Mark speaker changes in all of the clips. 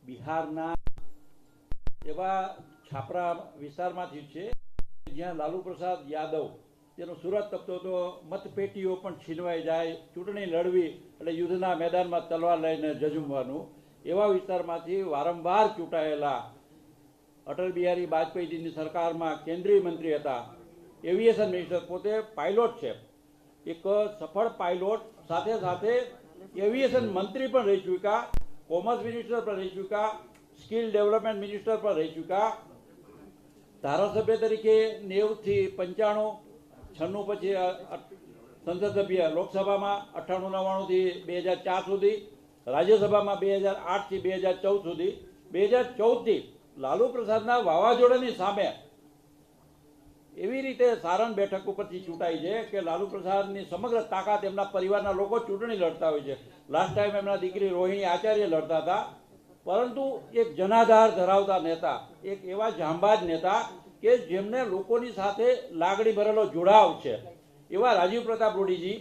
Speaker 1: બિહારના એવા છાપરા વિસ્તારમાંથી છે જ્યાં લાલુ પ્રસાદ યાદવ તેનો સુરત તપતો તો મતપેટીઓ પણ છીનવાઈ જાય, ચૂંટણી લડવી એટલે યુદ્ધના મેદાનમાં તલવાર લઈને ઝઝુમવાનું, એવા વિસ્તારમાંથી વારંવાર ચૂંટાયેલા અટલ બિહારી વાજપેયીજીની સરકારમાં કેન્દ્રીય મંત્રી હતા, એવિએશન મિનિસ્ટર, પોતે પાયલોટ છે, એક સફળ પાયલોટ, સાથે સાથે એવિએશન મંત્રી પણ રહી ચૂક્યા, કોમર્સ મિનિસ્ટર પણ રહી ચૂક્યા, સ્કિલ ડેવલપમેન્ટ મિનિસ્ટર પણ રહી ચૂક્યા, ધારાસભ્ય તરીકે 90 થી 95, 96 પછી સંસદ સભ્ય લોકસભામાં 98, 99 થી 2004 સુધી, રાજ્યસભામાં 2008 થી 2014 સુધી, 2014 થી લાલુ પ્રસાદના વાવાઝોડાની સામે એવી રીતે સારંગ બેઠક ઉપરથી ચૂંટાઈ છે કે લાલુ પ્રસાદની સમગ્ર તાકાત એમના પરિવારના લોકો ચૂંટણી લડતા હોય છે. લાસ્ટ ટાઈમ એમના દીકરી રોહિણી આચાર્ય લડતા હતા, પરંતુ એક જનાધાર ધરાવતા નેતા, એક એવા જાંબાજ નેતા કે જેમને લોકોની સાથે લાગણી ભરેલો જોડાવ છે, એવા રાજીવ પ્રતાપ રૂડીજી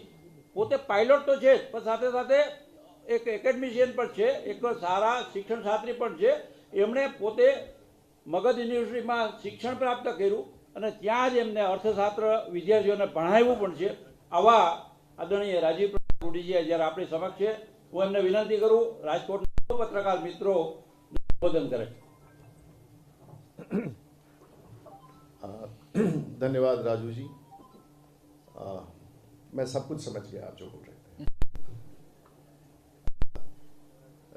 Speaker 1: પોતે પાયલોટ તો છે જ, પણ સાથે સાથે એક એકેડમિશિયન પણ છે, એક સારા શિક્ષણ શાસ્ત્રી પણ છે. એમણે પોતે મગધ યુનિવર્સિટીમાં શિક્ષણ પ્રાપ્ત કર્યું અને ત્યાં જ એમને અર્થશાસ્ત્ર વિદ્યાર્થીઓને ભણાવ્યું પણ છે. આવા આદરણીય રાજીવ પ્રતાપ રૂડીજી જ્યારે આપણી સમક્ષ છે, હું એમને વિનંતી કરું રાજકોટના પત્રકાર મિત્રો સંબોધન કરે.
Speaker 2: धन्यवाद राजू जी। मैं सब कुछ समझ गया आप जो बोल रहे थे।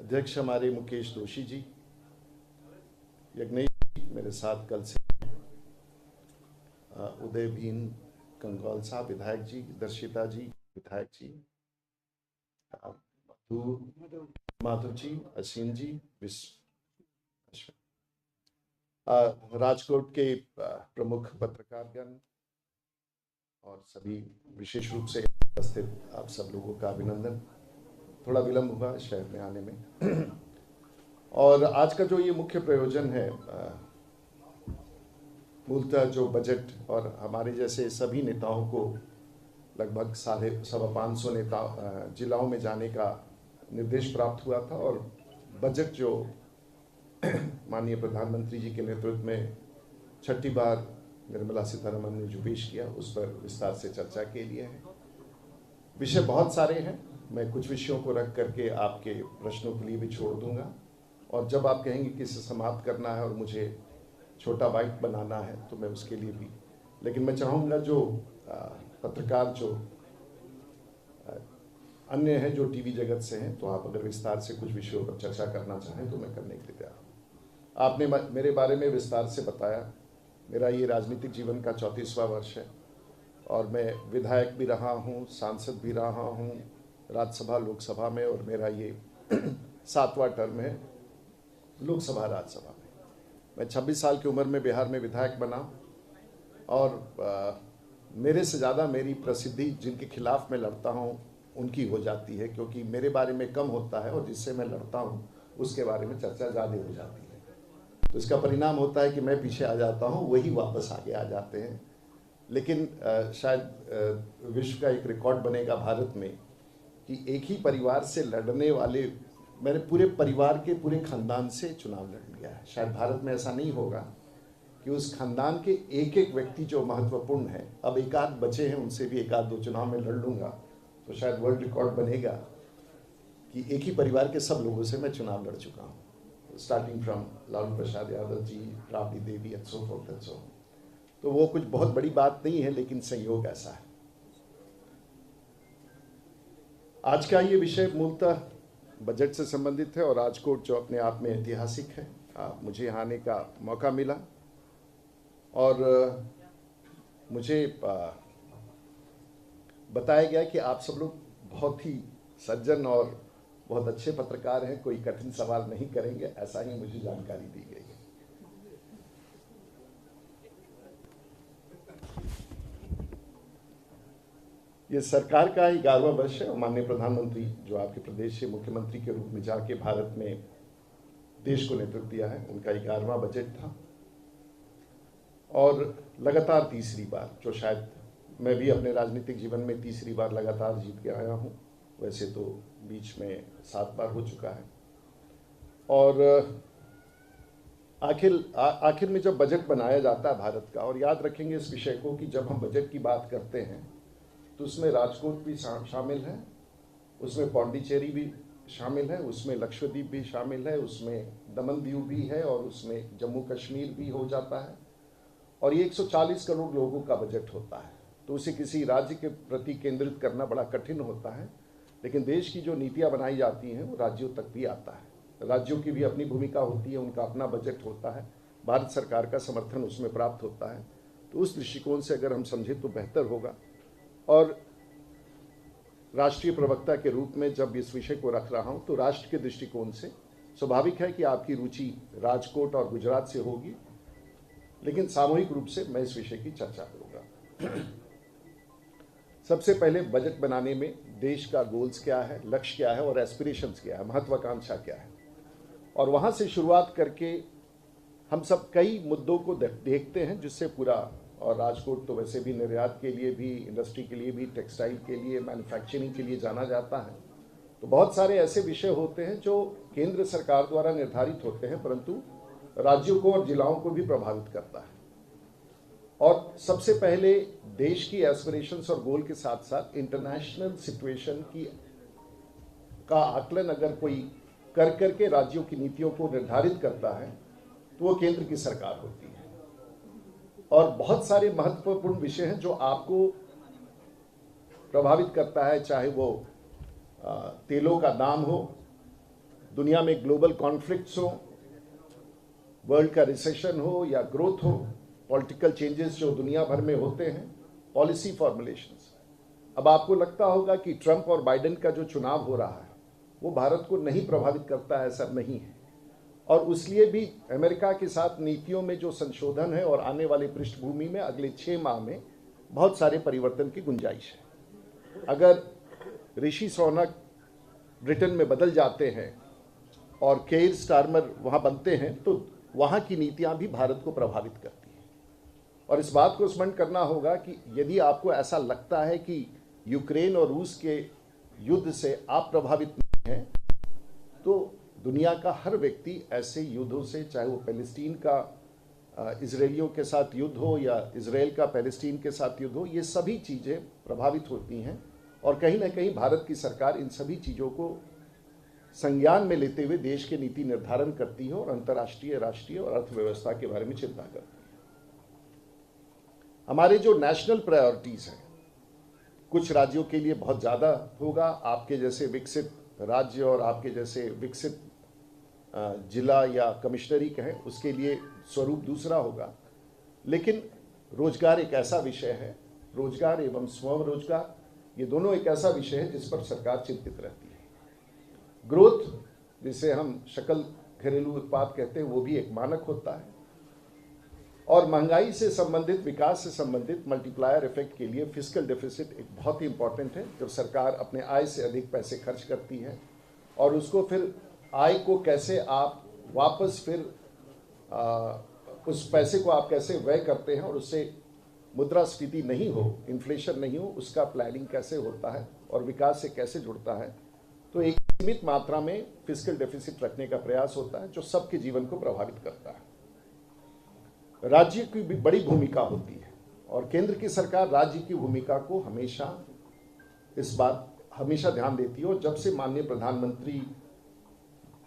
Speaker 2: अध्यक्ष हमारे मुकेश दोषी जी, यज्ञेश जी मेरे साथ कल से, उदय भीन कंगौल साहब विधायक जी, दर्शिता जी विधायक जी, माधव जी, असीम जी, राजकोट के प्रमुख पत्रकारगण और सभी, विशेष रूप से उपस्थित आप सब लोगों का अभिनंदन। थोड़ा विलंब हुआ शहर में आने में। और आज का जो ये मुख्य प्रयोजन है, मूलतः जो बजट और हमारे जैसे सभी नेताओं को लगभग 550 नेता जिलाओं में जाने का निर्देश प्राप्त हुआ था, और बजट जो माननीय प्रधानमंत्री जी के नेतृत्व में 6ठी बार निर्मला सीतारमण ने जो पेश किया, उस पर विस्तार से चर्चा के लिए है। विषय बहुत सारे हैं, मैं कुछ विषयों को रख करके आपके प्रश्नों के लिए भी छोड़ दूंगा, और जब आप कहेंगे कि इसे समाप्त करना है और मुझे छोटा बाइट बनाना है तो मैं उसके लिए भी, लेकिन मैं चाहूँगा जो पत्रकार जो अन्य हैं जो टीवी जगत से हैं, तो आप अगर विस्तार से कुछ विषयों पर चर्चा करना चाहें तो मैं करने के लिए तैयार हूँ। आपने मेरे बारे में विस्तार से बताया। मेरा ये राजनीतिक जीवन का 34वां वर्ष है, और मैं विधायक भी रहा हूँ, सांसद भी रहा हूँ राज्यसभा लोकसभा में, और मेरा ये 7वां टर्म है लोकसभा राज्यसभा में। मैं 26 साल की उम्र में बिहार में विधायक बना, और मेरे से ज़्यादा मेरी प्रसिद्धि जिनके खिलाफ मैं लड़ता हूँ उनकी हो जाती है, क्योंकि मेरे बारे में कम होता है और जिससे मैं लड़ता हूँ उसके बारे में चर्चा ज़्यादा हो जाती है। तो इसका परिणाम होता है कि मैं पीछे आ जाता हूँ, वही वापस आगे आ जाते हैं। लेकिन शायद विश्व का एक रिकॉर्ड बनेगा भारत में कि एक ही परिवार से लड़ने वाले, मैंने पूरे परिवार के पूरे खानदान से चुनाव लड़ लिया है। शायद भारत में ऐसा नहीं होगा कि उस खानदान के एक एक व्यक्ति जो महत्वपूर्ण है, अब एक आध बचे हैं, उनसे भी एक आध 2 चुनाव में लड़ लूँगा, तो शायद वर्ल्ड रिकॉर्ड बनेगा कि एक ही परिवार के सब लोगों से मैं चुनाव लड़ चुका हूँ, starting from Lalu Prasad Yadav ji, Rabri Devi, and so forth and so. तो वो कुछ बहुत बड़ी बात नहीं है, लेकिन संयोग ऐसा है। आज का ये विषय मूलतः बजट से संबंधित है, और राजकोट जो अपने आप में ऐतिहासिक है, मुझे यहाँ आने का मौका मिला, और मुझे बताया गया कि आप सब लोग बहुत ही सज्जन और बहुत अच्छे पत्रकार हैं, कोई कठिन सवाल नहीं करेंगे, ऐसा ही मुझे जानकारी दी गई है। ये सरकार का 11वां वर्ष है, और माननीय प्रधानमंत्री जो आपके प्रदेश से मुख्यमंत्री के रूप में जाके भारत में देश को नेतृत्व दिया है, उनका 11वां बजट था, और लगातार तीसरी बार, जो शायद मैं भी अपने राजनीतिक जीवन में तीसरी बार लगातार जीत के आया हूँ, वैसे तो बीच में 7 बार हो चुका है। और आखिर में जब बजट बनाया जाता है भारत का, और याद रखेंगे इस विषय को कि जब हम बजट की बात करते हैं तो उसमें राजकोट भी शामिल है, उसमें पौंडीचेरी भी शामिल है, उसमें लक्षद्वीप भी शामिल है, उसमें दमन दीव भी है, और उसमें जम्मू कश्मीर भी हो जाता है। और ये 140 करोड़ लोगों का बजट होता है, तो उसे किसी राज्य के प्रति केंद्रित करना बड़ा कठिन होता है। लेकिन देश की जो नीतियां बनाई जाती हैं वो राज्यों तक भी आता है। राज्यों की भी अपनी भूमिका होती है, उनका अपना बजट होता है, भारत सरकार का समर्थन उसमें प्राप्त होता है। तो उस दृष्टिकोण से अगर हम समझें तो बेहतर होगा। और राष्ट्रीय प्रवक्ता के रूप में जब इस विषय को रख रहा हूँ तो राष्ट्र के दृष्टिकोण से स्वाभाविक है कि आपकी रुचि राजकोट और गुजरात से होगी, लेकिन सामूहिक रूप से मैं इस विषय की चर्चा करूँगा। सबसे पहले बजट बनाने में देश का गोल्स क्या है, लक्ष्य क्या है और एस्पिरेशंस क्या है, महत्वाकांक्षा क्या है, और वहाँ से शुरुआत करके हम सब कई मुद्दों को देखते हैं जिससे पूरा, और राजकोट तो वैसे भी निर्यात के लिए भी, इंडस्ट्री के लिए भी, टेक्सटाइल के लिए, मैन्युफैक्चरिंग के लिए जाना जाता है। तो बहुत सारे ऐसे विषय होते हैं जो केंद्र सरकार द्वारा निर्धारित होते हैं, परंतु राज्यों को और जिलाओं को भी प्रभावित करता है। और सबसे पहले देश की एस्पिरेशंस और गोल के साथ साथ इंटरनेशनल सिचुएशन का आकलन अगर कोई करके राज्यों की नीतियों को निर्धारित करता है तो वो केंद्र की सरकार होती है। और बहुत सारे महत्वपूर्ण विषय हैं जो आपको प्रभावित करता है, चाहे वो तेलों का दाम हो, दुनिया में ग्लोबल कॉन्फ्लिक्ट्स हो, वर्ल्ड का रिसेशन हो या ग्रोथ हो, पॉलिटिकल चेंजेस जो दुनिया भर में होते हैं, पॉलिसी फॉर्मुलेशंस। अब आपको लगता होगा कि ट्रंप और बाइडेन का जो चुनाव हो रहा है वो भारत को नहीं प्रभावित करता है, ऐसा नहीं है। और इसलिए भी अमेरिका के साथ नीतियों में जो संशोधन है और आने वाले पृष्ठभूमि में अगले 6 माह में बहुत सारे परिवर्तन की गुंजाइश है। अगर ऋषि सुनक ब्रिटेन में बदल जाते हैं और केयर स्टारमर वहाँ बनते हैं तो वहाँ की नीतियाँ भी भारत को प्रभावित करती हैं। और इस बात को स्मरण करना होगा कि यदि आपको ऐसा लगता है कि यूक्रेन और रूस के युद्ध से आप प्रभावित नहीं हैं, तो दुनिया का हर व्यक्ति ऐसे युद्धों से, चाहे वो पैलेस्टीन का इजरायलियों के साथ युद्ध हो या इजराइल का पैलेस्टीन के साथ युद्ध हो, ये सभी चीज़ें प्रभावित होती हैं। और कहीं ना कहीं भारत की सरकार इन सभी चीज़ों को संज्ञान में लेते हुए देश के नीति निर्धारण करती है और अंतर्राष्ट्रीय, राष्ट्रीय और अर्थव्यवस्था के बारे में चिंता करती है। हमारे जो नेशनल प्रायोरिटीज़ हैं, कुछ राज्यों के लिए बहुत ज़्यादा होगा, आपके जैसे विकसित राज्य और आपके जैसे विकसित जिला या कमिश्नरी कहें उसके लिए स्वरूप दूसरा होगा। लेकिन रोजगार एक ऐसा विषय है, रोजगार एवं स्वयं रोजगार, ये दोनों एक ऐसा विषय है जिस पर सरकार चिंतित रहती है। ग्रोथ, जिसे हम सकल घरेलू उत्पाद कहते हैं, वो भी एक मानक होता है। और महंगाई से संबंधित, विकास से संबंधित मल्टीप्लायर इफेक्ट के लिए फिस्कल डेफिसिट एक बहुत ही इंपॉर्टेंट है। जब सरकार अपने आय से अधिक पैसे खर्च करती है और उसको फिर आय को कैसे आप वापस फिर उस पैसे को आप कैसे व्यय करते हैं और उससे मुद्रास्फीति नहीं हो, इन्फ्लेशन नहीं हो, उसका प्लानिंग कैसे होता है और विकास से कैसे जुड़ता है, तो एक सीमित मात्रा में फिस्कल डेफिसिट रखने का प्रयास होता है जो सबके जीवन को प्रभावित करता है। राज्य की भी बड़ी भूमिका होती है और केंद्र की सरकार राज्य की भूमिका को हमेशा ध्यान देती है। और जब से माननीय प्रधानमंत्री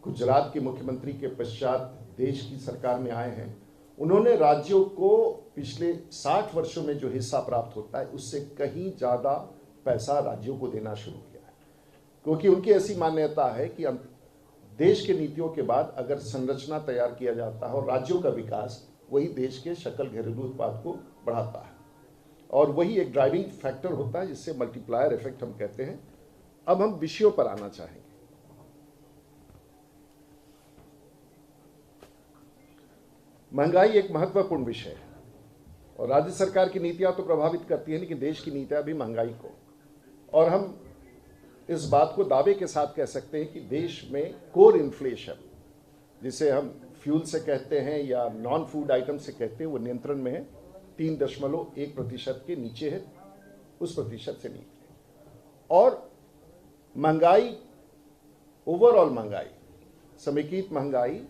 Speaker 2: गुजरात के मुख्यमंत्री के पश्चात देश की सरकार में आए हैं, उन्होंने राज्यों को पिछले 60 वर्षों में जो हिस्सा प्राप्त होता है उससे कहीं ज़्यादा पैसा राज्यों को देना शुरू किया है, क्योंकि उनकी ऐसी मान्यता है कि देश के नीतियों के बाद अगर संरचना तैयार किया जाता है और राज्यों का विकास, वही देश के सकल घरेलू उत्पाद को बढ़ाता है और वही एक ड्राइविंग फैक्टर होता है जिससे मल्टीप्लायर इफेक्ट हम कहते हैं। अब हम विषयों पर आना चाहेंगे। महंगाई एक महत्वपूर्ण विषय है और राज्य सरकार की नीतियां तो प्रभावित करती हैं, लेकिन देश की नीतियां भी महंगाई को, और हम इस बात को दावे के साथ कह सकते हैं कि देश में कोर इन्फ्लेशन, जिसे हम फ्यूल से कहते हैं या नॉन फूड आइटम से कहते हैं, वो नियंत्रण में है, 3.1% के नीचे है, उस प्रतिशत से नीचे। और महंगाई, ओवरऑल महंगाई समेकित महंगाई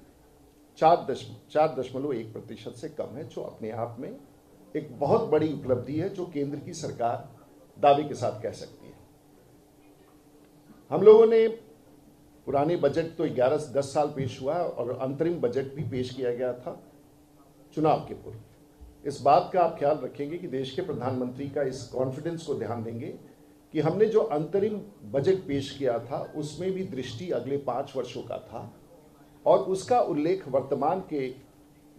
Speaker 2: 4.1% से कम है, जो अपने आप में एक बहुत बड़ी उपलब्धि है, जो केंद्र की सरकार दावे के साथ कह सकती है। हम लोगों ने पुराने बजट तो 11-10 साल पेश हुआ और अंतरिम बजट भी पेश किया गया था चुनाव के पूर्व। इस बात का आप ख्याल रखेंगे कि देश के प्रधानमंत्री का इस कॉन्फिडेंस को ध्यान देंगे कि हमने जो अंतरिम बजट पेश किया था उसमें भी दृष्टि अगले 5 वर्षों का था और उसका उल्लेख वर्तमान के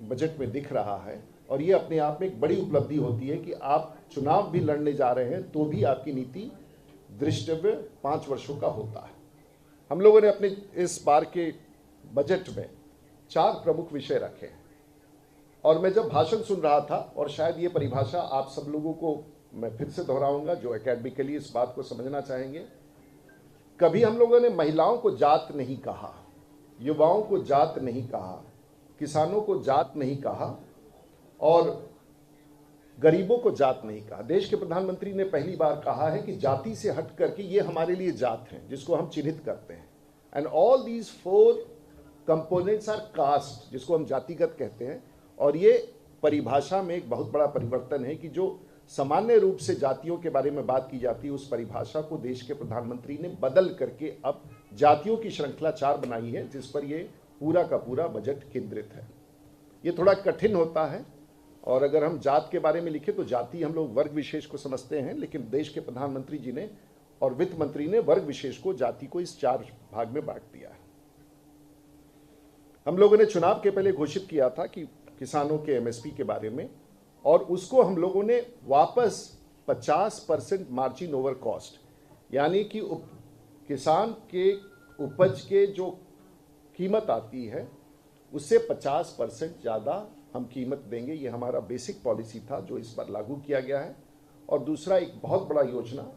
Speaker 2: बजट में दिख रहा है। और ये अपने आप में एक बड़ी उपलब्धि होती है कि आप चुनाव भी लड़ने जा रहे हैं तो भी आपकी नीति दृष्टव्य 5 वर्षों का होता है। हम लोगों ने अपने इस बार के बजट में 4 प्रमुख विषय रखे हैं और मैं जब भाषण सुन रहा था, और शायद ये परिभाषा आप सब लोगों को मैं फिर से दोहराऊंगा जो एकेडमिकली इस बात को समझना चाहेंगे, कभी हम लोगों ने महिलाओं को जात नहीं कहा, युवाओं को जात नहीं कहा, किसानों को जात नहीं कहा और गरीबों को जात नहीं कहा। देश के प्रधानमंत्री ने पहली बार कहा है कि जाति से हट करके ये हमारे लिए जात हैं जिसको हम चिन्हित करते हैं। And all these 4 components are caste, जिसको हम जातिगत कहते हैं। और ये परिभाषा में एक बहुत बड़ा परिवर्तन है कि जो सामान्य रूप से जातियों के बारे में बात की जाती है उस परिभाषा को देश के प्रधानमंत्री ने बदल करके अब जातियों की श्रृंखला 4 बनाई है, जिस पर ये पूरा का पूरा बजट केंद्रित है। ये थोड़ा कठिन होता है और अगर हम जात के बारे में लिखें तो जाति हम लोग वर्ग विशेष को समझते हैं, लेकिन देश के प्रधानमंत्री जी ने और वित्त मंत्री ने वर्ग विशेष को, जाति को इस 4 भाग में बांट दिया है। हम लोगों ने चुनाव के पहले घोषित किया था कि किसानों के एमएसपी के बारे में, और उसको हम लोगों ने वापस 50% मार्जिन ओवर कॉस्ट, यानी कि किसान के उपज के जो कीमत आती है उससे 50% ज़्यादा हम कीमत देंगे। ये हमारा बेसिक पॉलिसी था जो इस बार लागू किया गया है। और दूसरा एक बहुत बड़ा योजना,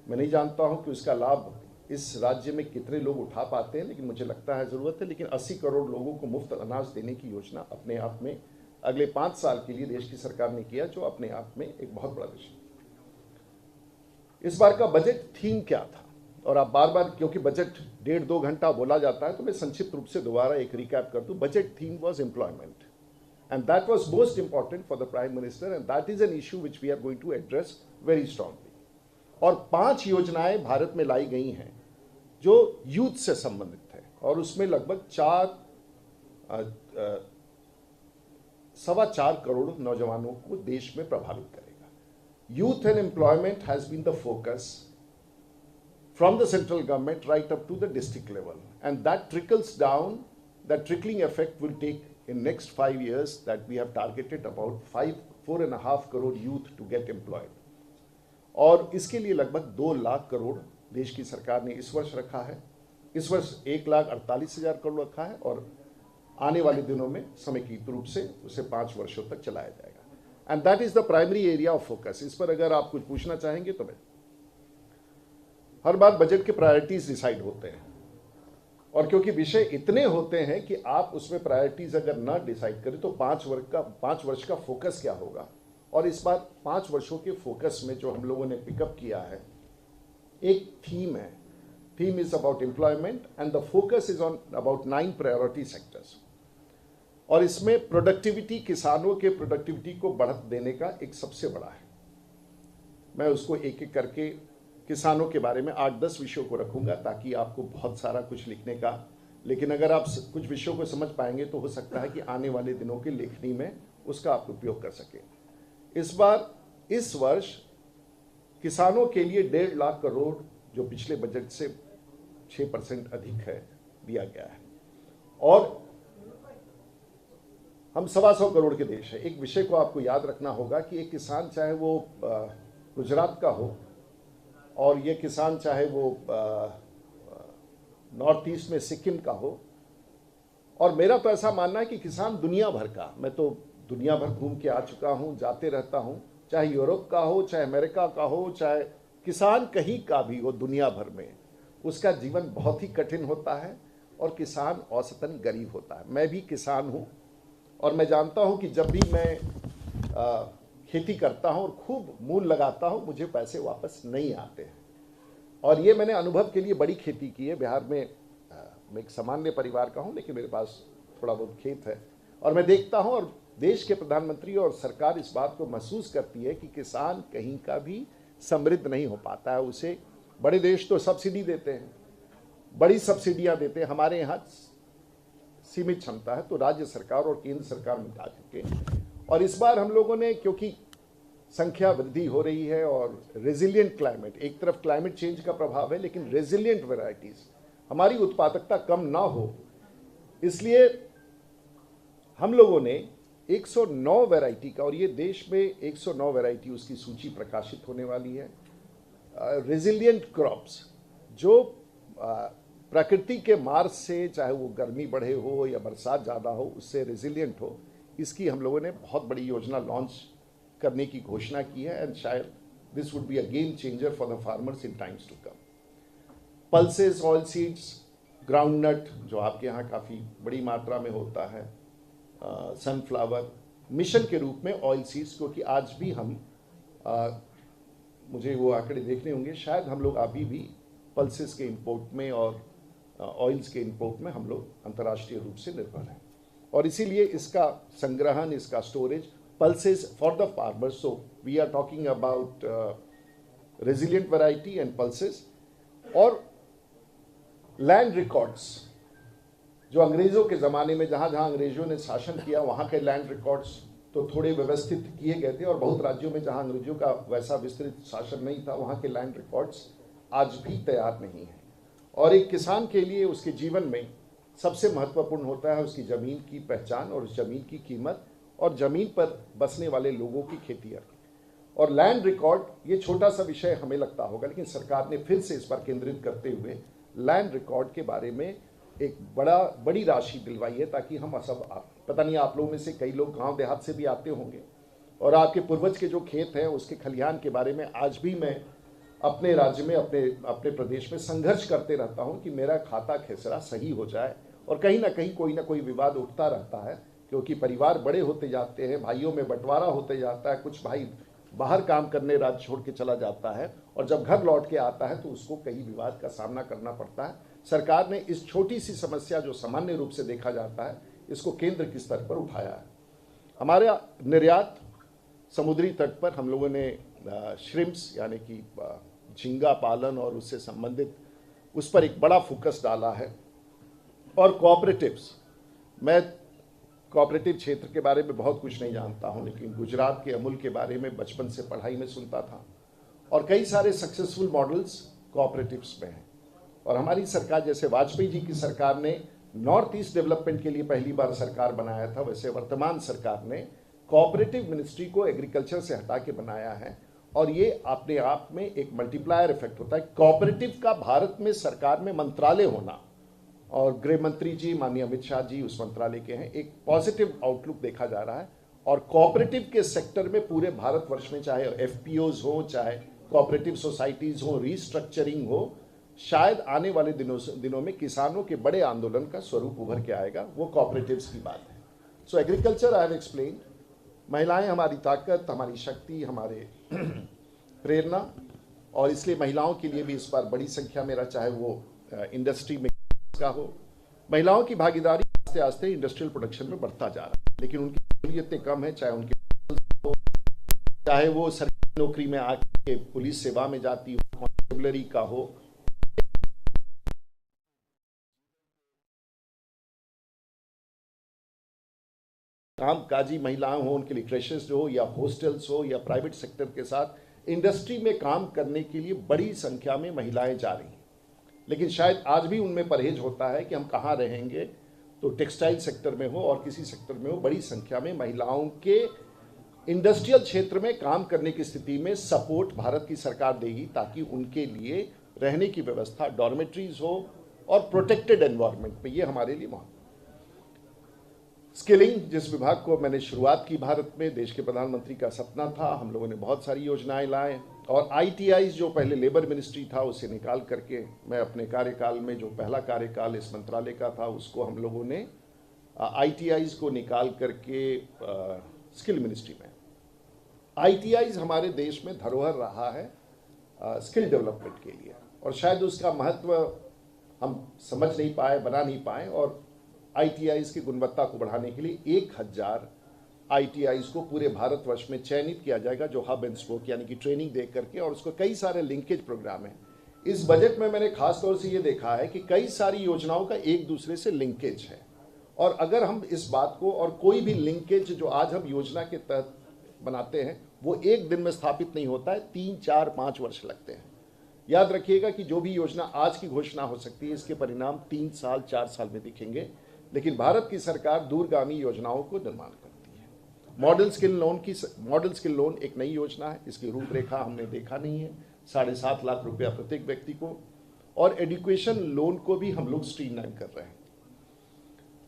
Speaker 2: मैं नहीं जानता हूं कि उसका लाभ इस राज्य में कितने लोग उठा पाते हैं, लेकिन मुझे लगता है ज़रूरत है, लेकिन 80 करोड़ लोगों को मुफ्त अनाज देने की योजना अपने आप में अगले 5 साल के लिए देश की सरकार ने किया, जो अपने आप में एक बहुत बड़ा विषय। इस बार का बजट थीम क्या था, और आप बार बार, क्योंकि बजट 1.5-2 घंटा बोला जाता है तो मैं संक्षिप्त रूप से दोबारा एक रिकैप कर दूं। Budget theme was employment and that was most important for the Prime Minister, and that is an issue which we are going to address very strongly. और 5 योजनाएं भारत में लाई गई हैं जो यूथ से संबंधित है और उसमें लगभग 4.25 करोड़ नौजवानों को देश में प्रभावित करेगा। Youth and employment has been the focus from the central government right up to the district level, and that trickles down. That trickling effect will take in next 5 years, that we have targeted about 4.5 crore youth to get employed. और इसके लिए लगभग 2 लाख करोड़ देश की सरकार ने इस वर्ष रखा है। इस वर्ष 1,48,000 करोड़ रखा है और आने वाले दिनों में समेकित रूप से उसे 5 वर्षों तक चलाया जाएगा। And that is the primary area of focus. इस पर अगर आप कुछ पूछना चाहेंगे तो मैं, हर बार बजट के प्रायोरिटीज डिसाइड होते हैं और क्योंकि विषय इतने होते हैं कि आप उसमें प्रायोरिटीज अगर ना डिसाइड करें तो 5 वर्ष का फोकस क्या होगा। और इस बार 5 वर्षों के फोकस में जो हम लोगों ने पिकअप किया है, एक थीम है। Theme is about employment and the focus is on about 9 priority sectors. और इसमें प्रोडक्टिविटी, किसानों के प्रोडक्टिविटी को बढ़त देने का एक सबसे बड़ा है। मैं उसको एक एक करके किसानों के बारे में 8-10 विषयों को रखूंगा ताकि आपको बहुत सारा कुछ लिखने का, लेकिन अगर आप कुछ विषयों को समझ पाएंगे तो हो सकता है कि आने वाले दिनों की लेखनी में उसका आप उपयोग कर सकें। इस वर्ष किसानों के लिए 1.5 लाख करोड़, जो पिछले बजट से 6% अधिक है, दिया गया है। और हम 125 करोड़ के देश है। एक विषय को आपको याद रखना होगा कि एक किसान, चाहे वो गुजरात का हो और ये किसान चाहे वो नॉर्थ ईस्ट में सिक्किम का हो, और मेरा तो ऐसा मानना है कि किसान दुनिया भर का, मैं तो दुनिया भर घूम के आ चुका हूँ, जाते रहता हूँ, चाहे यूरोप का हो, चाहे अमेरिका का हो, चाहे किसान कहीं का भी हो दुनिया भर में, उसका जीवन बहुत ही कठिन होता है और किसान औसतन गरीब होता है। मैं भी किसान हूँ और मैं जानता हूँ कि जब भी मैं खेती करता हूँ और खूब मूल लगाता हूँ, मुझे पैसे वापस नहीं आते हैं। और ये मैंने अनुभव के लिए बड़ी खेती की है। बिहार में मैं एक सामान्य परिवार का हूँ, लेकिन मेरे पास थोड़ा बहुत खेत है और मैं देखता हूँ, और देश के प्रधानमंत्री और सरकार इस बात को महसूस करती है कि किसान कहीं का भी समृद्ध नहीं हो पाता है। उसे बड़े देश तो सब्सिडी देते हैं, बड़ी सब्सिडियां देते हैं, हमारे यहाँ सीमित क्षमता है, तो राज्य सरकार और केंद्र सरकार मिला चुके हैं। और इस बार हम लोगों ने, क्योंकि संख्या वृद्धि हो रही है और रेजिलिएंट क्लाइमेट, एक तरफ क्लाइमेट चेंज का प्रभाव है, लेकिन रेजिलिएंट वैरायटीज, हमारी उत्पादकता कम ना हो, इसलिए हम लोगों ने 109 वैरायटी का, और ये देश में 109 वैरायटी उसकी सूची प्रकाशित होने वाली है, रेजिलिएंट क्रॉप्स, जो प्रकृति के मार से, चाहे वो गर्मी बढ़े हो या बरसात ज़्यादा हो, उससे रेजिलिएंट हो, इसकी हम लोगों ने बहुत बड़ी योजना लॉन्च करने की घोषणा की है। एंड शायद this would be a game changer for the farmers in times to come. Pulses, oilseeds, groundnut, जो आपके यहाँ काफ़ी बड़ी मात्रा में होता है, सनफ्लावर, मिशन के रूप में ऑयल सीड्स, क्योंकि आज भी हम मुझे वो आंकड़े देखने होंगे, शायद हम लोग अभी भी पल्सेस के इंपोर्ट में और ऑयल्स के इंपोर्ट में हम लोग अंतर्राष्ट्रीय रूप से निर्भर हैं, और इसीलिए इसका संग्रहण, इसका storage, pulses for the farmers, so we are talking about resilient variety and pulses. और लैंड रिकॉर्ड्स, जो अंग्रेजों के ज़माने में जहाँ जहाँ अंग्रेजों ने शासन किया, वहाँ के लैंड रिकॉर्ड्स तो थोड़े व्यवस्थित किए गए थे, और बहुत राज्यों में जहाँ अंग्रेजों का वैसा विस्तृत शासन नहीं था, वहाँ के लैंड रिकॉर्ड्स आज भी तैयार नहीं है। और एक किसान के लिए उसके जीवन में सबसे महत्वपूर्ण होता है उसकी ज़मीन की पहचान और उस ज़मीन की कीमत और ज़मीन पर बसने वाले लोगों की खेती। और लैंड रिकॉर्ड, ये छोटा सा विषय हमें लगता होगा, लेकिन सरकार ने फिर से इस पर केंद्रित करते हुए लैंड रिकॉर्ड के बारे में एक बड़ी राशि दिलवाई है, ताकि हम सब, पता नहीं आप लोगों में से कई लोग गांव देहात से भी आते होंगे, और आपके पूर्वज के जो खेत हैं उसके खलिहान के बारे में आज भी मैं अपने राज्य में, अपने प्रदेश में संघर्ष करते रहता हूं कि मेरा खाता खेसरा सही हो जाए। और कहीं ना कहीं कोई ना कोई विवाद उठता रहता है, क्योंकि परिवार बड़े होते जाते हैं, भाइयों में बंटवारा होते जाता है, कुछ भाई बाहर काम करने राज्य छोड़ के चला जाता है, और जब घर लौट के आता है तो उसको कई विवाद का सामना करना पड़ता है। सरकार ने इस छोटी सी समस्या, जो सामान्य रूप से देखा जाता है, इसको केंद्र के स्तर पर उठाया है। हमारा निर्यात समुद्री तट पर हम लोगों ने श्रिम्प्स यानी कि झींगा पालन और उससे संबंधित उस पर एक बड़ा फोकस डाला है। और कोऑपरेटिव्स, मैं कोऑपरेटिव क्षेत्र के बारे में बहुत कुछ नहीं जानता हूं, लेकिन गुजरात के अमूल के बारे में बचपन से पढ़ाई में सुनता था, और कई सारे सक्सेसफुल मॉडल्स कोऑपरेटिव्स में हैं। और हमारी सरकार, जैसे वाजपेयी जी की सरकार ने नॉर्थ ईस्ट डेवलपमेंट के लिए पहली बार सरकार बनाया था, वैसे वर्तमान सरकार ने कोऑपरेटिव मिनिस्ट्री को एग्रीकल्चर से हटा के बनाया है, और ये अपने आप में एक मल्टीप्लायर इफेक्ट होता है। कोऑपरेटिव का भारत में सरकार में मंत्रालय होना, और गृह मंत्री जी माननीय अमित शाह जी उस मंत्रालय के हैं, एक पॉजिटिव आउटलुक देखा जा रहा है। और कोऑपरेटिव के सेक्टर में पूरे भारतवर्ष में, चाहे एफपीओज हो, चाहे कोऑपरेटिव सोसाइटीज हो, रीस्ट्रक्चरिंग हो, शायद आने वाले दिनों में किसानों के बड़े आंदोलन का स्वरूप उभर के आएगा, वो कोऑपरेटिव्स की बात है। सो एग्रीकल्चर आई हैव एक्सप्लेन्ड, महिलाएं हमारी ताकत, हमारी शक्ति, हमारे प्रेरणा, और इसलिए महिलाओं के लिए भी इस बार बड़ी संख्या मेरा, चाहे वो इंडस्ट्री में का हो, महिलाओं की भागीदारी आस्ते आस्ते इंडस्ट्रियल प्रोडक्शन में बढ़ता जा रहा है, लेकिन उनकी सहूलियतें कम है, चाहे उनके, चाहे वो सरकारी नौकरी में आके पुलिस सेवा में जाती हो, कांस्टेबलरी का हो, कामकाजी महिलाएं हो, उनके लिए क्रेशेस जो हो, या हॉस्टल्स हो, या प्राइवेट सेक्टर के साथ इंडस्ट्री में काम करने के लिए बड़ी संख्या में महिलाएं जा रही हैं। लेकिन शायद आज भी उनमें परहेज होता है कि हम कहाँ रहेंगे, तो टेक्सटाइल सेक्टर में हो और किसी सेक्टर में हो, बड़ी संख्या में महिलाओं के इंडस्ट्रियल क्षेत्र में काम करने की स्थिति में सपोर्ट भारत की सरकार देगी, ताकि उनके लिए रहने की व्यवस्था, डॉर्मेट्रीज हो और प्रोटेक्टेड एनवायरनमेंट में, ये हमारे लिए महत्व। स्किलिंग, जिस विभाग को मैंने शुरुआत की भारत में, देश के प्रधानमंत्री का सपना था, हम लोगों ने बहुत सारी योजनाएं लाए, और आईटीआईज जो पहले लेबर मिनिस्ट्री था उसे निकाल करके, मैं अपने कार्यकाल में, जो पहला कार्यकाल इस मंत्रालय का था, उसको हम लोगों ने आईटीआईज को निकाल करके स्किल मिनिस्ट्री में। आईटीआईज हमारे देश में धरोहर रहा है स्किल डेवलपमेंट के लिए, और शायद उसका महत्व हम समझ नहीं पाए, बना नहीं पाए, और ITIs की गुणवत्ता को बढ़ाने के लिए 1000 ITIs को पूरे भारतवर्ष में चयनित किया जाएगा, जो हब एंड स्पोक यानी कि ट्रेनिंग दे करके, और उसको कई सारे लिंकेज प्रोग्राम हैं। इस बजट में मैंने खास तौर से ये देखा है कि कई सारी योजनाओं का एक दूसरे से लिंकेज है, और अगर हम इस बात को, और कोई भी लिंकेज जो आज हम योजना के तहत बनाते हैं वो एक दिन में स्थापित नहीं होता है, 3, 4, 5 वर्ष लगते हैं। याद रखिएगा कि जो भी योजना आज की घोषणा हो सकती है, इसके परिणाम 3 साल 4 साल में दिखेंगे, लेकिन भारत की सरकार दूरगामी योजनाओं को निर्माण करती है। मॉडल स्किल लोन एक नई योजना है, इसकी रूपरेखा हमने देखा नहीं है, 7.5 लाख रुपया प्रत्येक व्यक्ति को, और एजुकेशन लोन को भी हम लोग स्ट्रीमलाइन कर रहे हैं।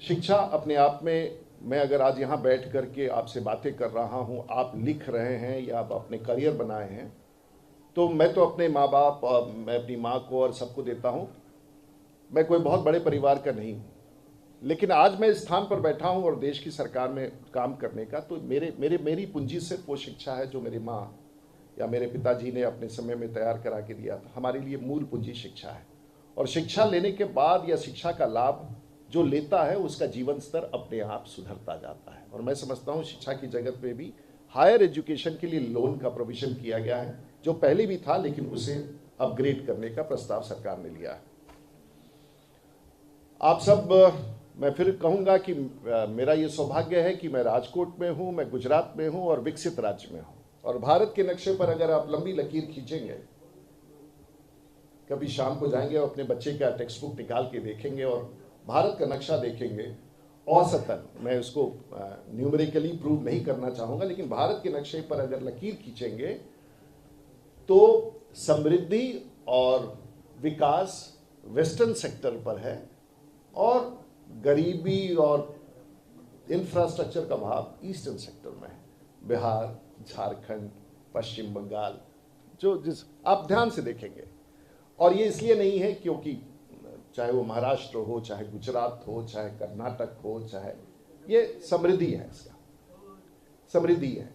Speaker 2: शिक्षा अपने आप में, मैं अगर आज यहाँ बैठ करके आपसे बातें कर रहा हूँ, आप लिख रहे हैं या आप अपने करियर बनाए हैं, तो मैं तो अपने माँ बाप और मैं अपनी माँ को और सबको देता हूँ। मैं कोई बहुत बड़े परिवार का नहीं हूँ, लेकिन आज मैं इस स्थान पर बैठा हूँ और देश की सरकार में काम करने का, तो मेरी पूंजी सिर्फ वो शिक्षा है जो मेरी माँ या मेरे पिताजी ने अपने समय में तैयार करा के दिया था। हमारे लिए मूल पूंजी शिक्षा है, और शिक्षा लेने के बाद या शिक्षा का लाभ जो लेता है उसका जीवन स्तर अपने आप सुधरता जाता है। और मैं समझता हूँ शिक्षा की जगत में भी हायर एजुकेशन के लिए लोन का प्रोविजन किया गया है, जो पहले भी था, लेकिन उसे अपग्रेड करने का प्रस्ताव सरकार ने लिया है। आप सब, मैं फिर कहूँगा कि मेरा ये सौभाग्य है कि मैं राजकोट में हूँ, मैं गुजरात में हूँ और विकसित राज्य में हूँ। और भारत के नक्शे पर अगर आप लंबी लकीर खींचेंगे, कभी शाम को जाएंगे और अपने बच्चे का टेक्स्ट बुक निकाल के देखेंगे और भारत का नक्शा देखेंगे, औसतन, मैं उसको न्यूमेरिकली प्रूव नहीं करना चाहूँगा, लेकिन भारत के नक्शे पर अगर लकीर खींचेंगे तो समृद्धि और विकास वेस्टर्न सेक्टर पर है, और गरीबी और इंफ्रास्ट्रक्चर का भाव ईस्टर्न सेक्टर में है। बिहार, झारखंड, पश्चिम बंगाल, जिस आप ध्यान से देखेंगे, और ये इसलिए नहीं है क्योंकि चाहे वो महाराष्ट्र हो, चाहे गुजरात हो, चाहे कर्नाटक हो, चाहे, ये समृद्धि है, इसका समृद्धि है।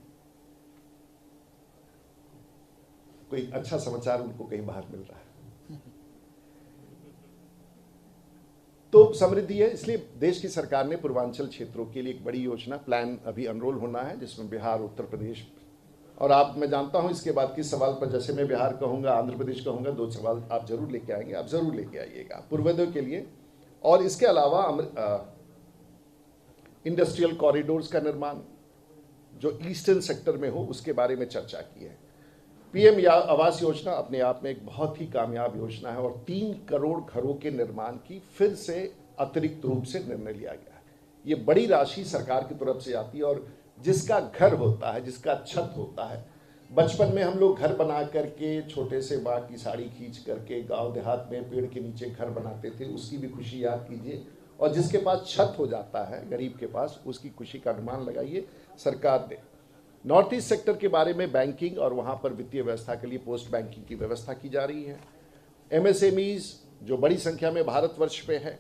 Speaker 2: कोई अच्छा समाचार उनको कहीं बाहर मिल रहा है तो समृद्धि है। इसलिए देश की सरकार ने पूर्वांचल क्षेत्रों के लिए एक बड़ी योजना प्लान अभी अनरोल होना है, जिसमें बिहार, उत्तर प्रदेश, और मैं जानता हूं इसके बाद किस सवाल पर, जैसे मैं बिहार कहूंगा, आंध्र प्रदेश कहूंगा, 2 सवाल आप जरूर लेके आएंगे, आप जरूर लेके आइएगा पूर्वोदय के लिए। और इसके अलावा इंडस्ट्रियल कॉरिडोर्स का निर्माण जो ईस्टर्न सेक्टर में हो, उसके बारे में चर्चा की है। PM आवास योजना अपने आप में एक बहुत ही कामयाब योजना है, और 3 करोड़ घरों के निर्माण की फिर से अतिरिक्त रूप से निर्णय लिया गया है। ये बड़ी राशि सरकार की तरफ से आती है, और जिसका घर होता है, जिसका छत होता है, बचपन में हम लोग घर बना करके छोटे से बाग की साड़ी खींच करके गांव देहात में पेड़ के नीचे घर बनाते थे, उसकी भी खुशी याद कीजिए। और जिसके पास छत हो जाता है, गरीब के पास, उसकी खुशी का अनुमान लगाइए। सरकार ने नॉर्थ ईस्ट सेक्टर के बारे में बैंकिंग और वहाँ पर वित्तीय व्यवस्था के लिए पोस्ट बैंकिंग की व्यवस्था की जा रही है। MSMEs जो बड़ी संख्या में भारतवर्ष पे है,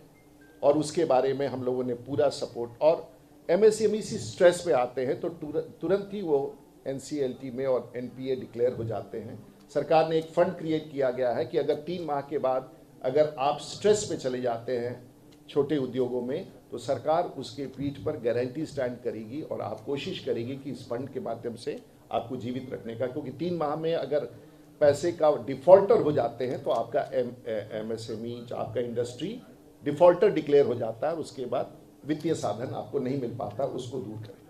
Speaker 2: और उसके बारे में हम लोगों ने पूरा सपोर्ट, और MSMEs स्ट्रेस पे आते हैं तो तुरंत ही वो NCLT में और NPA डिक्लेयर हो जाते हैं। सरकार ने एक फंड क्रिएट किया गया है कि अगर 3 माह के बाद अगर आप स्ट्रेस पे चले जाते हैं छोटे उद्योगों में, तो सरकार उसके पीठ पर गारंटी स्टैंड करेगी, और आप कोशिश करेगी कि इस फंड के माध्यम से आपको जीवित रखने का, क्योंकि 3 माह में अगर पैसे का डिफॉल्टर हो जाते हैं तो आपका MSME, आपका इंडस्ट्री डिफॉल्टर डिक्लेयर हो जाता है, उसके बाद वित्तीय साधन आपको नहीं मिल पाता, उसको दूर करें।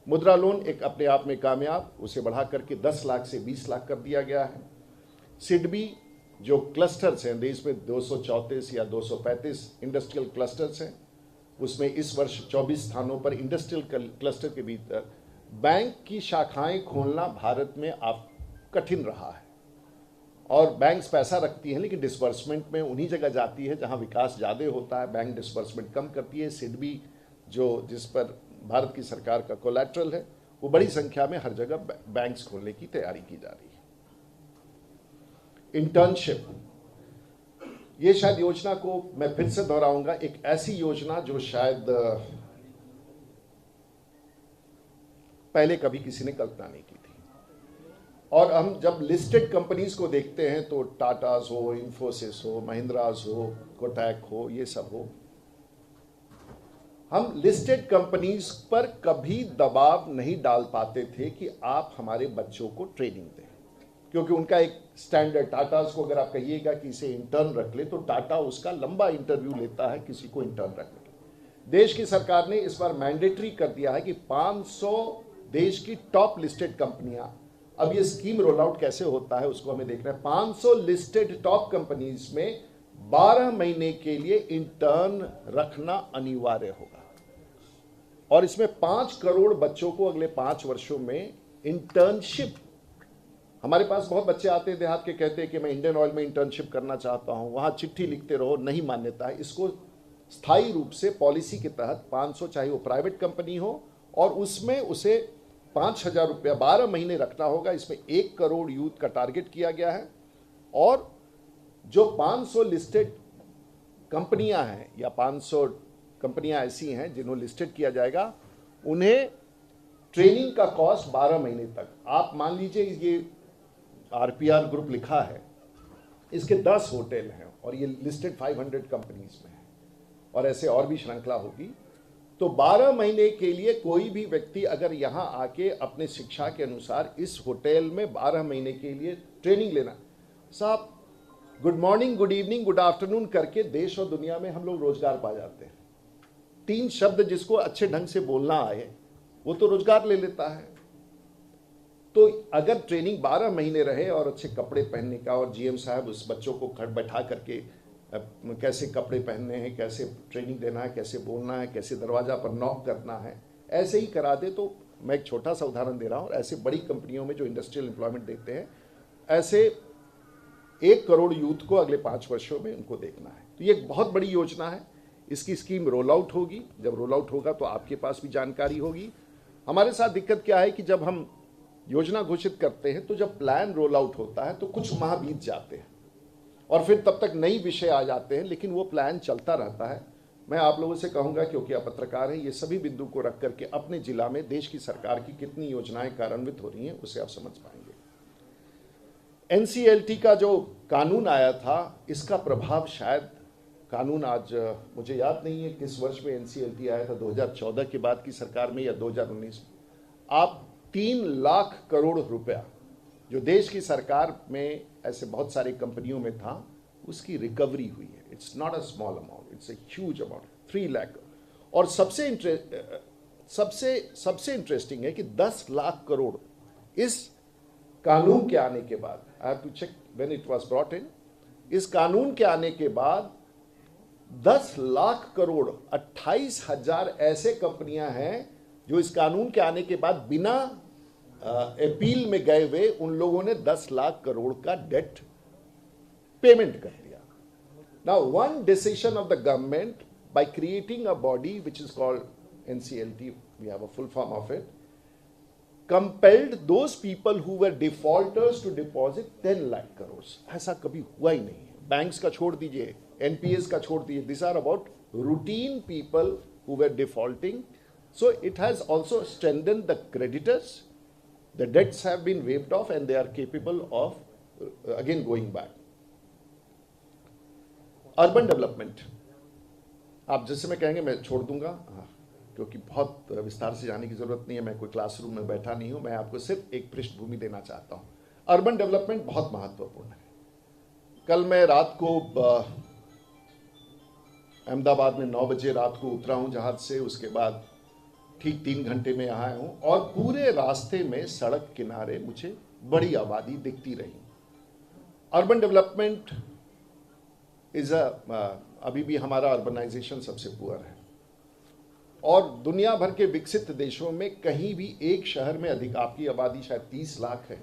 Speaker 2: मुद्रा लोन एक अपने आप में कामयाब, उसे बढ़ा करके 10 लाख से 20 लाख कर दिया गया है। सिडबी जो क्लस्टर्स हैं, देश में 234 या 235 इंडस्ट्रियल क्लस्टर्स हैं, उसमें इस वर्ष 24 स्थानों पर इंडस्ट्रियल क्लस्टर के भीतर बैंक की शाखाएं खोलना भारत में आप कठिन रहा है, और बैंक्स पैसा रखती हैं लेकिन डिस्बर्समेंट में उन्हीं जगह जाती है जहां विकास ज़्यादा होता है, बैंक डिस्बर्समेंट कम करती है। सिडबी जिस पर भारत की सरकार का कोलैटरल है, वो बड़ी संख्या में हर जगह बैंक्स खोलने की तैयारी की जा रही है। इंटर्नशिप, ये शायद योजना को मैं फिर से दोहराऊंगा, एक ऐसी योजना जो शायद पहले कभी किसी ने कल्पना नहीं की थी। और हम जब लिस्टेड कंपनीज को देखते हैं तो टाटास हो, इन्फोसिस हो, महिंद्रास हो, कोटैक हो, ये सब हो, हम लिस्टेड कंपनीज पर कभी दबाव नहीं डाल पाते थे कि आप हमारे बच्चों को ट्रेनिंग दें, क्योंकि उनका एक स्टैंडर्ड, टाटा को अगर आप कहिएगा कि इसे इंटर्न रख ले तो टाटा उसका लंबा इंटरव्यू लेता है किसी को इंटर्न रखने के लिए। देश की सरकार ने इस बार मैंडेटरी कर दिया है कि 500 देश की टॉप लिस्टेड कंपनियां, अब ये स्कीम रोल आउट कैसे होता है उसको हमें देखना है। 500 लिस्टेड टॉप कंपनीज में 12 महीने के लिए इंटर्न रखना अनिवार्य होगा, और इसमें 5 करोड़ बच्चों को अगले 5 वर्षों में इंटर्नशिप। हमारे पास बहुत बच्चे आते हैं देहात के, कहते हैं कि मैं इंडियन ऑयल में इंटर्नशिप करना चाहता हूं, वहां चिट्ठी लिखते रहो, नहीं मान्यता है। इसको स्थायी रूप से पॉलिसी के तहत 500, चाहे वो प्राइवेट कंपनी हो, और उसमें उसे 5,000 रुपया 12 महीने रखना होगा। इसमें 1 करोड़ यूथ का टारगेट किया गया है, और जो 500 लिस्टेड कंपनियां हैं या 500 कंपनियां ऐसी हैं जिन्हों लिस्टेड किया जाएगा, उन्हें ट्रेनिंग का कॉस्ट 12 महीने तक। आप मान लीजिए ये आरपीआर ग्रुप लिखा है, इसके 10 होटल हैं और ये लिस्टेड 500 कंपनीज में है, और ऐसे और भी श्रृंखला होगी। तो 12 महीने के लिए कोई भी व्यक्ति अगर यहाँ आके अपने शिक्षा के अनुसार इस होटल में 12 महीने के लिए ट्रेनिंग लेना, साहब good morning, good evening, good afternoon करके देश और दुनिया में हम लोग रोजगार पा जाते हैं। 3 शब्द जिसको अच्छे ढंग से बोलना आए वो तो रोजगार ले लेता है। तो अगर ट्रेनिंग 12 महीने रहे और अच्छे कपड़े पहनने का, और जीएम साहब उस बच्चों को खड़ बैठा करके कैसे कपड़े पहनने हैं, कैसे ट्रेनिंग देना है, कैसे बोलना है, कैसे दरवाजा पर नॉक करना है, ऐसे ही करा दे। तो मैं एक छोटा सा उदाहरण दे रहा हूँ, ऐसे बड़ी कंपनियों में जो इंडस्ट्रियल एम्प्लॉयमेंट देते हैं, ऐसे 1 करोड़ यूथ को अगले 5 वर्षों में उनको देखना है। तो ये एक बहुत बड़ी योजना है। इसकी स्कीम रोल आउट होगी, जब रोल आउट होगा तो आपके पास भी जानकारी होगी। हमारे साथ दिक्कत क्या है कि जब हम योजना घोषित करते हैं तो जब प्लान रोल आउट होता है तो कुछ माह बीत जाते हैं, और फिर तब तक नई विषय आ जाते हैं, लेकिन वो प्लान चलता रहता है। मैं आप लोगों से कहूंगा, क्योंकि आप पत्रकार हैं, ये सभी बिंदु को रख करके अपने जिला में देश की सरकार की कितनी योजनाएं कार्यान्वित हो रही हैं उसे आप समझ पाएंगे। एनसीएलटी का जो कानून आया था, इसका प्रभाव शायद, कानून आज मुझे याद नहीं है किस वर्ष में एनसीएलटी आया था, 2014 के बाद की सरकार में या 2019 में। आप 3 लाख करोड़ रुपया जो देश की सरकार में ऐसे बहुत सारी कंपनियों में था, उसकी रिकवरी हुई है। It's not a small amount, it's a huge amount, 3 lakh. और सबसे इंटरेस्टिंग है कि 10 लाख करोड़ इस कानून के आने के बाद, I have to check when it was brought in, इस कानून के आने के बाद 10 लाख करोड़ 28,000 ऐसे कंपनियां हैं जो इस कानून के आने के बाद बिना अपील में गए हुए, उन लोगों ने 10 लाख करोड़ का डेट पेमेंट कर दिया। Now one decision of the government by creating a body which is called NCLT, we have a full form of it, compelled those people who were defaulters to deposit 10 lakh crore. ऐसा कभी हुआ ही नहीं है। Banks का छोड़ दीजिए, एनपीएस का छोड़ दीजिए, this are about routine people who were defaulting. So it has also strengthened the creditors, the debts have been waived off and they are capable of again going back. Urban development, आप जैसे मैं कहेंगे मैं छोड़ दूंगा, हाँ, क्योंकि बहुत विस्तार से जाने की जरूरत नहीं है, मैं कोई क्लासरूम में बैठा नहीं हूं, मैं आपको सिर्फ एक पृष्ठभूमि देना चाहता हूं। अर्बन डेवलपमेंट बहुत महत्वपूर्ण है। कल मैं रात को अहमदाबाद में 9 बजे रात को उतरा हूं जहाज से, उसके बाद ठीक 3 घंटे में यहाँ आया हूं, और पूरे रास्ते में सड़क किनारे मुझे बड़ी आबादी दिखती रही। अर्बन डेवलपमेंट इज अभी भी हमारा अर्बनाइजेशन सबसे पुअर है, और दुनिया भर के विकसित देशों में कहीं भी एक शहर में अधिक, आपकी आबादी शायद 30 लाख है,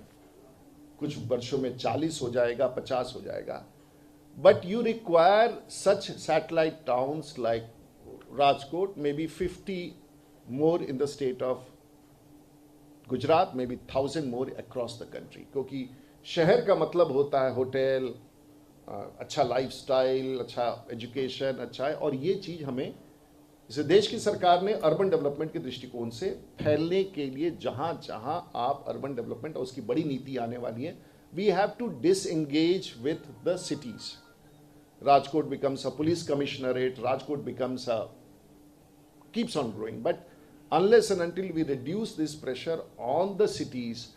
Speaker 2: कुछ वर्षों में 40 हो जाएगा, 50 हो जाएगा, but you require such satellite towns like Rajkot, may be 50 more in the state of Gujarat, may be 1000 more across the country. क्योंकि शहर का मतलब होता है होटल, अच्छा लाइफस्टाइल, अच्छा एजुकेशन, अच्छा है, और ये चीज हमें, इसे देश की सरकार ने अर्बन डेवलपमेंट के दृष्टिकोण से फैलने के लिए, जहां जहां आप अर्बन डेवलपमेंट, और उसकी बड़ी नीति आने वाली है, we have to disengage with the cities. Rajkot becomes a police commissionerate, Rajkot becomes a, keeps on growing. But unless and until we reduce this pressure on the cities,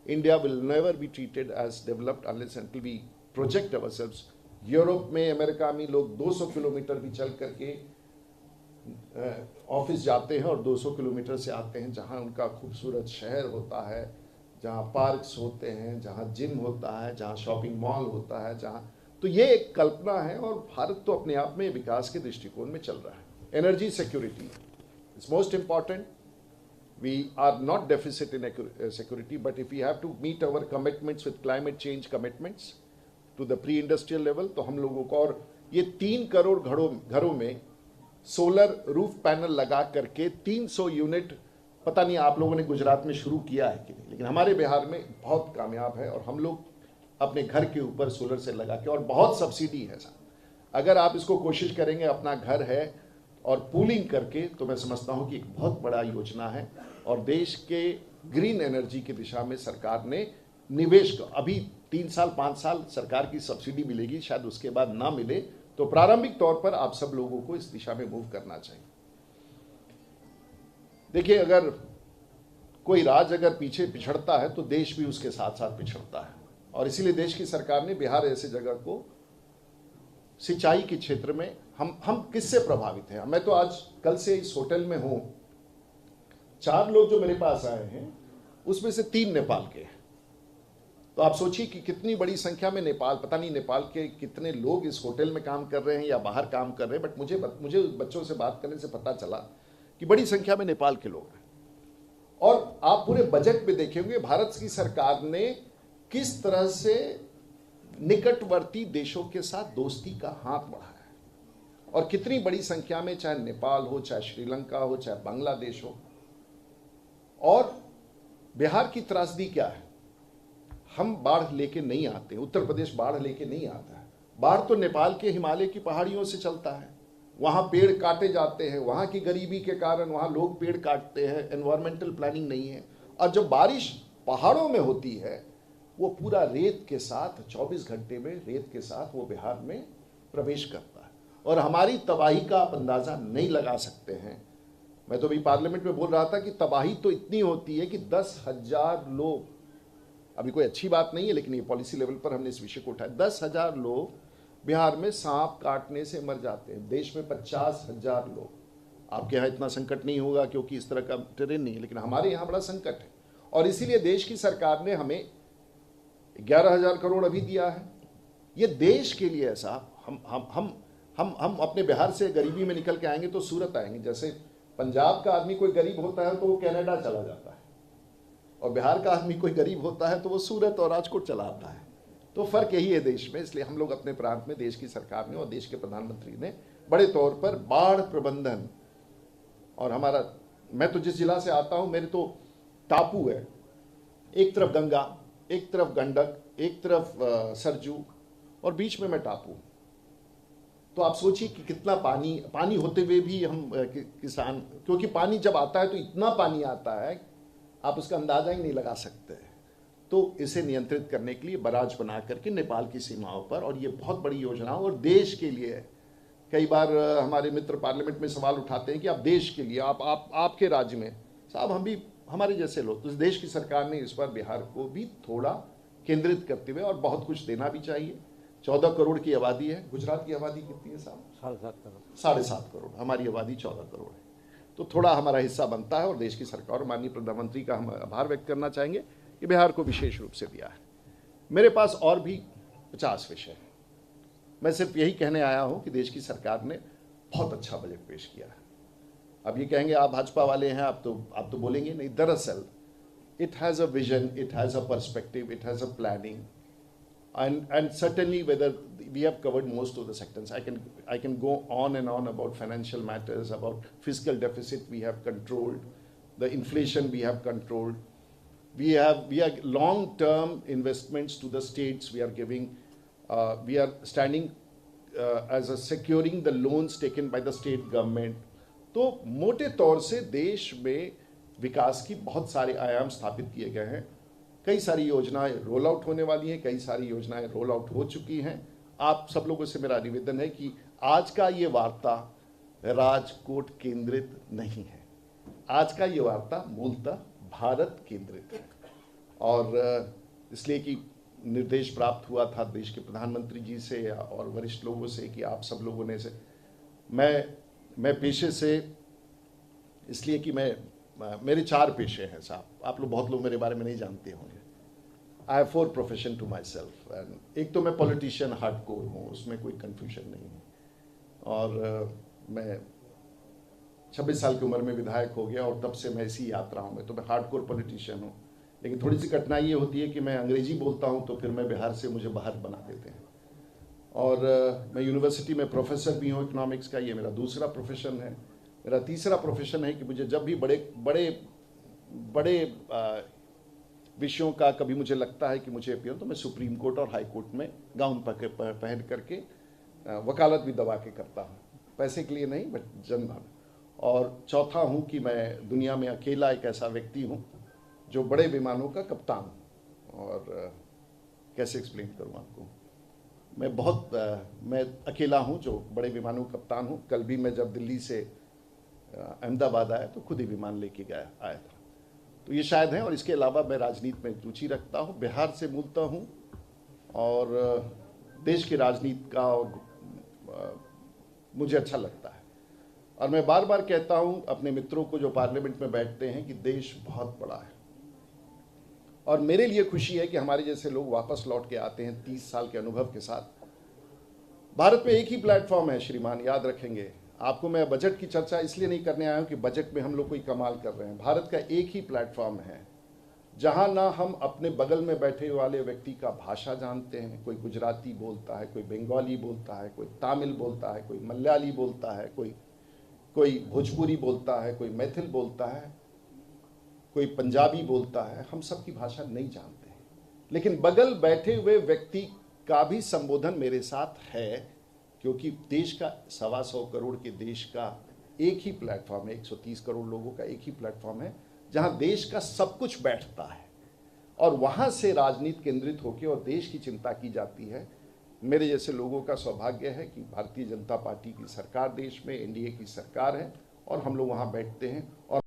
Speaker 2: India will never be treated as developed unless until we project ourselves. Europe में, America में लोग 200 kilometre भी चल करके office जाते हैं और 200 kilometre से आते हैं, जहां उनका खूबसूरत शहर होता है, जहां पार्क्स होते हैं, जहां जिम होता है, जहां शॉपिंग मॉल होता है, जहां, तो ये एक कल्पना है और भारत तो अपने आप में विकास के दृष्टिकोण में चल रहा है। Energy security is most important. We are not deficit in security, but if we have to meet our commitments with climate change commitments to the pre-industrial level, तो हम लोगों को, और ये 3 करोड़ घरों में सोलर रूफ पैनल लगा करके 300 यूनिट, पता नहीं आप लोगों ने गुजरात में शुरू किया है कि नहीं, लेकिन हमारे बिहार में बहुत कामयाब है और हम लोग अपने घर के ऊपर सोलर से लगा के, और बहुत सब्सिडी है सर. अगर आप इसको कोशिश करेंगे, अपना घर है और पूलिंग करके, तो मैं समझता हूं कि एक बहुत बड़ा योजना है और देश के ग्रीन एनर्जी की दिशा में सरकार ने निवेश को, अभी 3 साल 5 साल सरकार की सब्सिडी मिलेगी, शायद उसके बाद ना मिले, तो प्रारंभिक तौर पर आप सब लोगों को इस दिशा में मूव करना चाहिए. देखिए, अगर कोई राज्य अगर पीछे पिछड़ता है तो देश भी उसके साथ साथ पिछड़ता है, और इसीलिए देश की सरकार ने बिहार ऐसे जगह को सिंचाई के क्षेत्र में, हम किससे प्रभावित हैं. मैं तो आज कल से इस होटल में हूं, 4 लोग जो मेरे पास आए हैं उसमें से 3 नेपाल के हैं. तो आप सोचिए कि कितनी बड़ी संख्या में नेपाल, पता नहीं नेपाल के कितने लोग इस होटल में काम कर रहे हैं या बाहर काम कर रहे हैं, बट मुझे बच्चों से बात करने से पता चला कि बड़ी संख्या में नेपाल के लोग हैं. और आप पूरे बजट में देखेंगे भारत की सरकार ने किस तरह से निकटवर्ती देशों के साथ दोस्ती का हाथ बढ़ाया है, और कितनी बड़ी संख्या में, चाहे नेपाल हो, चाहे श्रीलंका हो, चाहे बांग्लादेश हो. और बिहार की त्रासदी क्या है, हम बाढ़ लेके नहीं आते, उत्तर प्रदेश बाढ़ लेके नहीं आता है. बाढ़ तो नेपाल के हिमालय की पहाड़ियों से चलता है, वहां पेड़ काटे जाते हैं, वहां की गरीबी के कारण वहां लोग पेड़ काटते हैं, एनवायरमेंटल प्लानिंग नहीं है. और जब बारिश पहाड़ों में होती है, वो पूरा रेत के साथ 24 घंटे में रेत के साथ वो बिहार में प्रवेश करता है, और हमारी तबाही का आप अंदाजा नहीं लगा सकते हैं. मैं तो अभी पार्लियामेंट में बोल रहा था कि तबाही तो इतनी होती है कि 10,000 लोग, अभी कोई अच्छी बात नहीं है लेकिन ये पॉलिसी लेवल पर हमने इस विषय को उठाया, 10,000 लोग बिहार में सांप काटने से मर जाते हैं. देश में 50,000 लोग. आपके यहाँ इतना संकट नहीं होगा क्योंकि इस तरह का टेरेन नहीं है, लेकिन हमारे यहाँ बड़ा संकट है, और इसीलिए देश की सरकार ने हमें 11,000 करोड़ अभी दिया है. ये देश के लिए ऐसा, हम अपने बिहार से गरीबी में निकल के आएंगे तो सूरत आएंगे. जैसे पंजाब का आदमी कोई गरीब होता है तो वो कनाडा चला जाता है, और बिहार का आदमी कोई गरीब होता है तो वो सूरत और राजकोट चला आता है. तो फर्क यही है देश में. इसलिए हम लोग अपने प्रांत में देश की सरकार ने और देश के प्रधानमंत्री ने बड़े तौर पर बाढ़ प्रबंधन, और हमारा, मैं तो जिस जिला से आता हूं, मेरे तो टापू है, एक तरफ गंगा, एक तरफ गंडक, एक तरफ सरजू, और बीच में मैं टापू. तो आप सोचिए कि कितना पानी होते हुए भी हम किसान, क्योंकि पानी जब आता है तो इतना पानी आता है आप उसका अंदाजा ही नहीं लगा सकते. तो इसे नियंत्रित करने के लिए बराज बना करके नेपाल की सीमाओं पर, और ये बहुत बड़ी योजना और देश के लिए है. कई बार हमारे मित्र पार्लियामेंट में सवाल उठाते हैं कि आप देश के लिए, आपके राज्य में, साहब हम भी हमारे जैसे लोग, तो देश की सरकार ने इस बार बिहार को भी थोड़ा केंद्रित करते हुए, और बहुत कुछ देना भी चाहिए. 14 करोड़ की आबादी है. गुजरात की आबादी कितनी है साहब?
Speaker 1: 7.5 करोड़.
Speaker 2: 7.5 करोड़. हमारी आबादी 14 करोड़ है. तो थोड़ा हमारा हिस्सा बनता है, और देश की सरकार और माननीय प्रधानमंत्री का हम आभार व्यक्त करना चाहेंगे कि बिहार को विशेष रूप से दिया है. मेरे पास और भी 50 विषय हैं. मैं सिर्फ यही कहने आया हूं कि देश की सरकार ने बहुत अच्छा बजट पेश किया है. अब ये कहेंगे आप भाजपा वाले हैं, आप तो बोलेंगे नहीं. दरअसल it has a vision, it has a perspective, it has a planning, and certainly whether we have covered most of the sectors. I can go on and on about financial matters, about fiscal deficit we have controlled, the inflation we have controlled. We are long-term investments to the states we are giving. We are standing as a securing the loans taken by the state government. तो मोटे तौर से देश में विकास की बहुत सारे आयाम स्थापित किए गए हैं. कई सारी योजनाएं रोल आउट होने वाली हैं, कई सारी योजनाएं रोल आउट हो चुकी हैं, आप सब लोगों से मेरा निवेदन है कि आज का ये वार्ता राजकोट केंद्रित नहीं है। आज का ये वार्ता मूलतः भारत केंद्रित है। और इसलिए कि निर्देश प्राप्त हुआ था देश के प्रधानमंत्री जी से और वरिष्ठ लोगों से कि आप सब लोगों ने से मैं पेशे से, इसलिए कि मेरे 4 पेशे हैं साहब, आप लोग बहुत लोग मेरे बारे में नहीं जानते होंगे। I have 4 profession to myself. And एक तो मैं पॉलिटिशियन हार्डकोर हूँ, उसमें कोई कन्फ्यूजन नहीं है। और मैं 26 साल की उम्र में विधायक हो गया और तब से मैं इसी यात्राओं में, तो मैं हार्डकोर पॉलिटिशियन हूँ। लेकिन थोड़ी सी कठिनाई ये होती है कि मैं अंग्रेजी बोलता हूँ तो फिर मैं बिहार से मुझे बाहर बना देते हैं। और मैं यूनिवर्सिटी में प्रोफेसर भी हूँ इकोनॉमिक्स का, ये मेरा दूसरा प्रोफेशन है। मेरा तीसरा प्रोफेशन है कि मुझे जब भी बड़े विषयों का कभी मुझे लगता है कि मुझे अपील, तो मैं सुप्रीम कोर्ट और हाई कोर्ट में गाउन पहन करके वकालत भी दबा के करता हूँ, पैसे के लिए नहीं बट जनधन। और चौथा हूँ कि मैं दुनिया में अकेला एक ऐसा व्यक्ति हूँ जो बड़े विमानों का कप्तान हूँ। और कैसे एक्सप्लेन करूँ आपको, मैं अकेला हूँ जो बड़े विमानों का कप्तान हूँ। कल भी मैं जब दिल्ली से अहमदाबाद आया तो खुद ही विमान लेके आया था। तो ये शायद है। और इसके अलावा मैं राजनीति में रुचि रखता हूँ, बिहार से मूलतः हूँ और देश की राजनीति का और मुझे अच्छा लगता है। और मैं बार बार कहता हूँ अपने मित्रों को जो पार्लियामेंट में बैठते हैं कि देश बहुत बड़ा है। और मेरे लिए खुशी है कि हमारे जैसे लोग वापस लौट के आते हैं 30 साल के अनुभव के साथ। भारत में एक ही प्लेटफॉर्म है श्रीमान, याद रखेंगे। आपको मैं बजट की चर्चा इसलिए नहीं करने आया हूं कि बजट में हम लोग कोई कमाल कर रहे हैं। भारत का एक ही प्लेटफॉर्म है जहां ना हम अपने बगल में बैठे वाले व्यक्ति का भाषा जानते हैं। कोई गुजराती बोलता है, कोई बंगाली बोलता है, कोई तमिल बोलता है, कोई मलयाली बोलता है, कोई भोजपुरी बोलता है, कोई मैथिल बोलता है, कोई पंजाबी बोलता है। हम सबकी भाषा नहीं जानते हैं, लेकिन बगल बैठे हुए व्यक्ति का भी संबोधन मेरे साथ है, क्योंकि देश का 125 करोड़ के देश का एक ही प्लेटफॉर्म है, 130 करोड़ लोगों का एक ही प्लेटफॉर्म है जहां देश का सब कुछ बैठता है और वहां से राजनीति केंद्रित होकर और देश की चिंता की जाती है। मेरे जैसे लोगों का सौभाग्य है कि भारतीय जनता पार्टी की सरकार देश में एनडीए की सरकार है और हम लोग वहां बैठते हैं और